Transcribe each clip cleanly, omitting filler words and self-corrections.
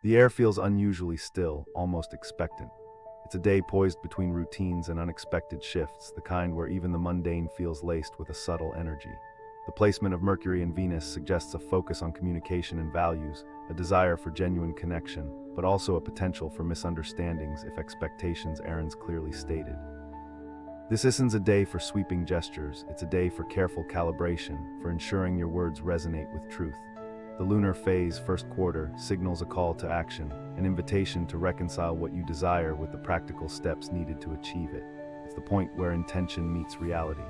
The air feels unusually still, almost expectant. It's a day poised between routines and unexpected shifts, the kind where even the mundane feels laced with a subtle energy. The placement of Mercury and Venus suggests a focus on communication and values, a desire for genuine connection, but also a potential for misunderstandings if expectations aren't clearly stated. This isn't a day for sweeping gestures, it's a day for careful calibration, for ensuring your words resonate with truth. The lunar phase, first quarter, signals a call to action, an invitation to reconcile what you desire with the practical steps needed to achieve it. It's the point where intention meets reality.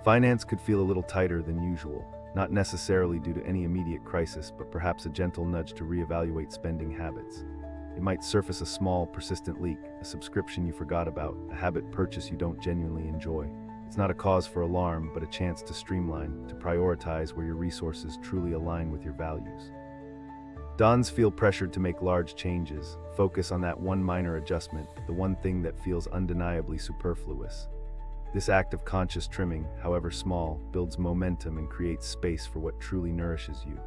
Finance could feel a little tighter than usual, not necessarily due to any immediate crisis, but perhaps a gentle nudge to reevaluate spending habits. It might surface a small, persistent leak, a subscription you forgot about, a habit purchase you don't genuinely enjoy. It's not a cause for alarm, but a chance to streamline, to prioritize where your resources truly align with your values. Dons feel pressured to make large changes, focus on that one minor adjustment, the one thing that feels undeniably superfluous. This act of conscious trimming, however small, builds momentum and creates space for what truly nourishes you.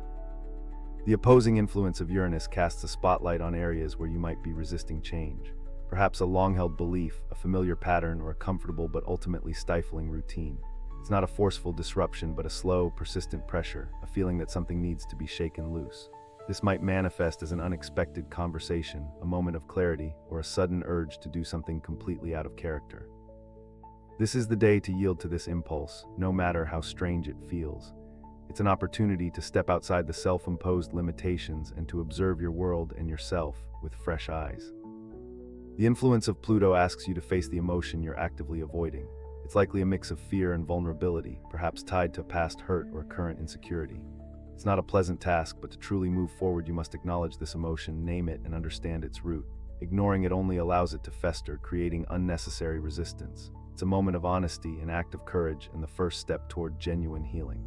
The opposing influence of Uranus casts a spotlight on areas where you might be resisting change. Perhaps a long-held belief, a familiar pattern, or a comfortable but ultimately stifling routine. It's not a forceful disruption, but a slow, persistent pressure, a feeling that something needs to be shaken loose. This might manifest as an unexpected conversation, a moment of clarity, or a sudden urge to do something completely out of character. This is the day to yield to this impulse, no matter how strange it feels. It's an opportunity to step outside the self-imposed limitations and to observe your world and yourself with fresh eyes. The influence of Pluto asks you to face the emotion you're actively avoiding. It's likely a mix of fear and vulnerability, perhaps tied to past hurt or current insecurity. It's not a pleasant task, but to truly move forward you must acknowledge this emotion, name it, and understand its root. Ignoring it only allows it to fester, creating unnecessary resistance. It's a moment of honesty, an act of courage, and the first step toward genuine healing.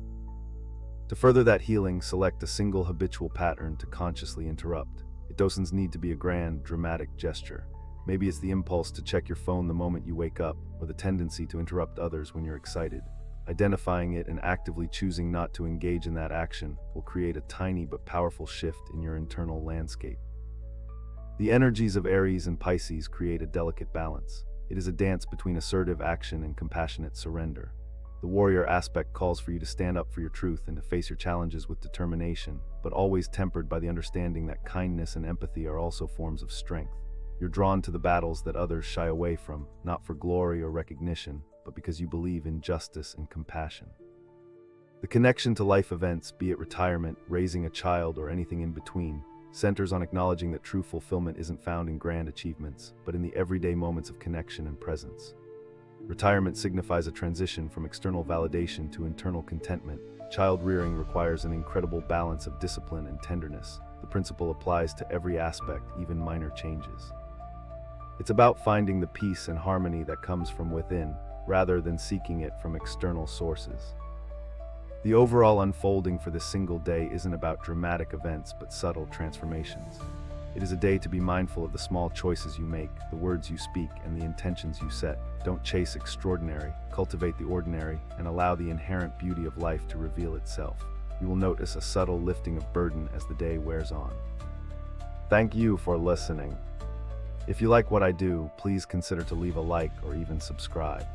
To further that healing, select a single habitual pattern to consciously interrupt. It doesn't need to be a grand, dramatic gesture. Maybe it's the impulse to check your phone the moment you wake up, or the tendency to interrupt others when you're excited. Identifying it and actively choosing not to engage in that action will create a tiny but powerful shift in your internal landscape. The energies of Aries and Pisces create a delicate balance. It is a dance between assertive action and compassionate surrender. The warrior aspect calls for you to stand up for your truth and to face your challenges with determination, but always tempered by the understanding that kindness and empathy are also forms of strength. You're drawn to the battles that others shy away from, not for glory or recognition, but because you believe in justice and compassion. The connection to life events, be it retirement, raising a child, or anything in between, centers on acknowledging that true fulfillment isn't found in grand achievements, but in the everyday moments of connection and presence. Retirement signifies a transition from external validation to internal contentment. Child rearing requires an incredible balance of discipline and tenderness. The principle applies to every aspect, even minor changes. It's about finding the peace and harmony that comes from within, rather than seeking it from external sources. The overall unfolding for this single day isn't about dramatic events, but subtle transformations. It is a day to be mindful of the small choices you make, the words you speak, and the intentions you set. Don't chase extraordinary, cultivate the ordinary, and allow the inherent beauty of life to reveal itself. You will notice a subtle lifting of burden as the day wears on. Thank you for listening. If you like what I do, please consider to leave a like or even subscribe.